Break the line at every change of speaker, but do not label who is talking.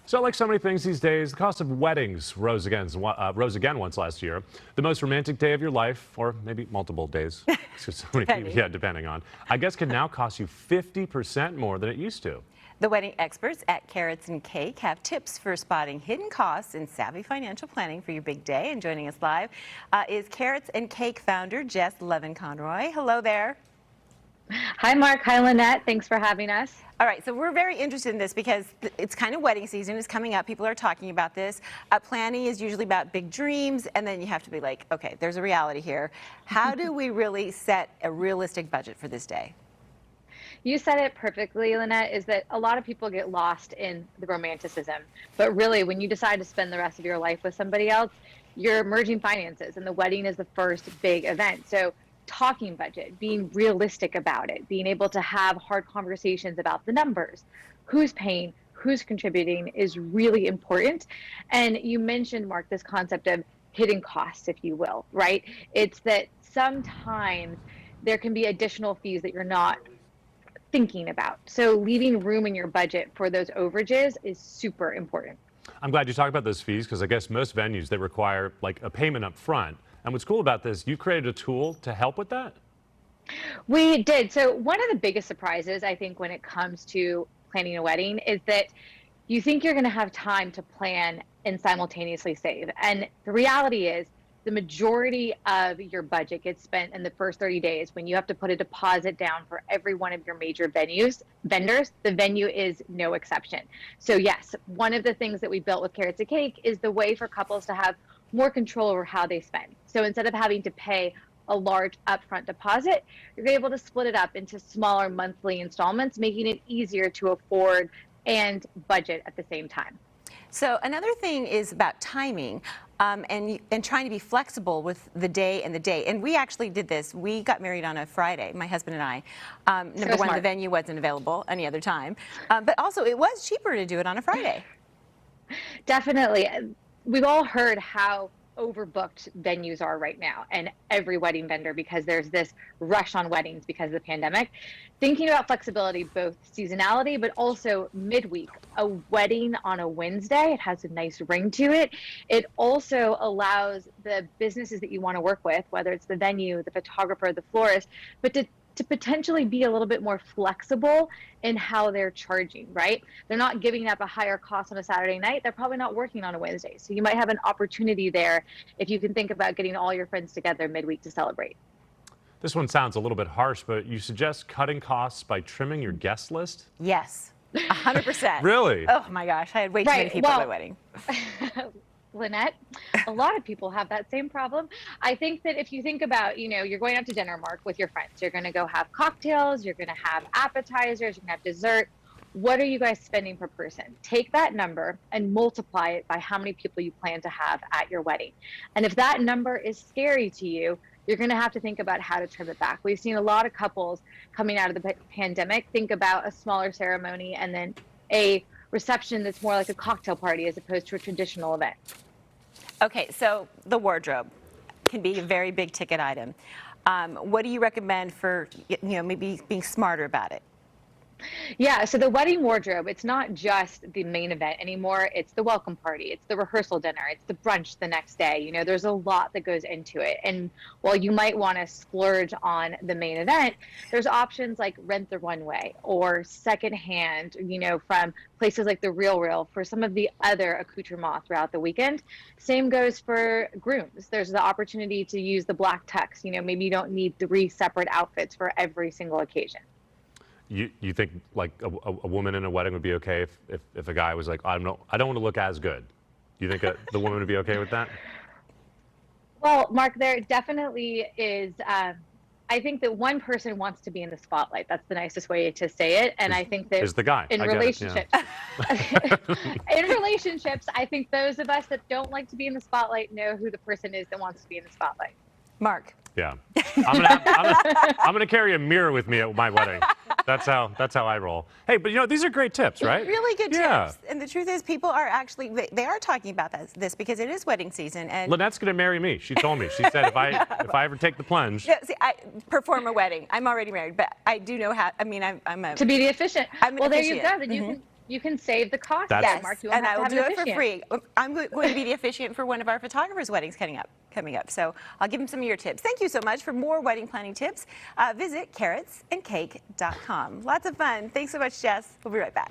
So, like so many things these days, the cost of weddings rose again once last year. The most romantic day of your life, or maybe multiple days, so many people, yeah, depending on, I guess, can now cost you 50% more than it used to.
The wedding experts at Carrots and Cake have tips for spotting hidden costs and savvy financial planning for your big day. And joining us live is Carrots and Cake founder Jess Levin-Conroy. Hello there.
Hi, Mark. Hi, Lynette. Thanks for having us.
All right, so we're very interested in this because it's kind of wedding season is coming up. People are talking about this. Planning is usually about big dreams, and then you have to be like, okay, there's a reality here. How do we really set a realistic budget for this day?
You said it perfectly, Lynette, is that a lot of people get lost in the romanticism. But really, when you decide to spend the rest of your life with somebody else, you're merging finances, and the wedding is the first big event. So talking budget, being realistic about it, being able to have hard conversations about the numbers, who's paying, who's contributing is really important. And you mentioned, Mark, this concept of hidden costs, if you will, right? It's that sometimes there can be additional fees that you're not thinking about. So leaving room in your budget for those overages is super important.
I'm glad you talked about those fees because I guess most venues, they require like a payment up front. And what's cool about this, you created a tool to help with that?
We did. So one of the biggest surprises, I think, when it comes to planning a wedding is that you think you're going to have time to plan and simultaneously save. And the reality is the majority of your budget gets spent in the first 30 days when you have to put a deposit down for every one of your major vendors. The venue is no exception. So yes, one of the things that we built with Carrots and Cake is the way for couples to have more control over how they spend. So instead of having to pay a large upfront deposit, you're able to split it up into smaller monthly installments, making it easier to afford and budget at the same time.
So another thing is about timing and trying to be flexible with the day and the date. And we actually did this. We got married on a Friday, my husband and I. Number one, the venue wasn't available any other time. But also, it was cheaper to do it on a Friday.
Definitely. We've all heard how overbooked venues are right now, and every wedding vendor, because there's this rush on weddings because of the pandemic. Thinking about flexibility, both seasonality, but also midweek. A wedding on a Wednesday, it has a nice ring to it. It also allows the businesses that you want to work with, whether it's the venue, the photographer, the florist, but to potentially be a little bit more flexible in how they're charging, right? They're not giving up a higher cost on a Saturday night. They're probably not working on a Wednesday. So you might have an opportunity there if you can think about getting all your friends together midweek to celebrate.
This one sounds a little bit harsh, but you suggest cutting costs by trimming your guest list?
Yes, 100%.
Really?
Oh my gosh, I had way too many people at my wedding.
Lynette, a lot of people have that same problem. I think that if you think about, you're going out to dinner, Mark, with your friends. You're going to go have cocktails. You're going to have appetizers. You're going to have dessert. What are you guys spending per person? Take that number and multiply it by how many people you plan to have at your wedding. And if that number is scary to you, you're going to have to think about how to trim it back. We've seen a lot of couples coming out of the pandemic think about a smaller ceremony and then a reception that's more like a cocktail party as opposed to a traditional event.
Okay, so the wardrobe can be a very big ticket item. What do you recommend for, maybe being smarter about it?
Yeah, so the wedding wardrobe, it's not just the main event anymore. It's the welcome party, it's the rehearsal dinner, it's the brunch the next day. There's a lot that goes into it. And while you might want to splurge on the main event, there's options like Rent the Runway or secondhand, from places like The RealReal for some of the other accoutrements throughout the weekend. Same goes for grooms. There's the opportunity to use the black tux. Maybe you don't need 3 separate outfits for every single occasion.
You think like a woman in a wedding would be okay if a guy was like, I don't want to look as good? You think the woman would be okay with that?
Well, Mark, there definitely is. I think that one person wants to be in the spotlight. That's the nicest way to say it. And I think that
is the guy
in relationships, in relationships, I think those of us that don't like to be in the spotlight know who the person is that wants to be in the spotlight.
Mark.
Yeah, I'm gonna carry a mirror with me at my wedding. That's how I roll. Hey, but these are great tips, right?
Really good tips. And the truth is, people are actually they are talking about this because it is wedding season. And
Lynette's gonna marry me. She told me. She said if I ever take the plunge.
Yeah, see, I perform a wedding. I'm already married, but I do know how. I mean, I'm a
to be the efficient.
I'm an
well,
officiant.
There you go. Then you can save the cost.
That's-
Yes, Mark. You won't
and
have
I
to
will
have
do
an
it for
officiant.
free. I'm going to be the officiant for one of our photographers' weddings coming up. So I'll give him some of your tips. Thank you so much. For more wedding planning tips, visit carrotsandcake.com. Lots of fun. Thanks so much, Jess. We'll be right back.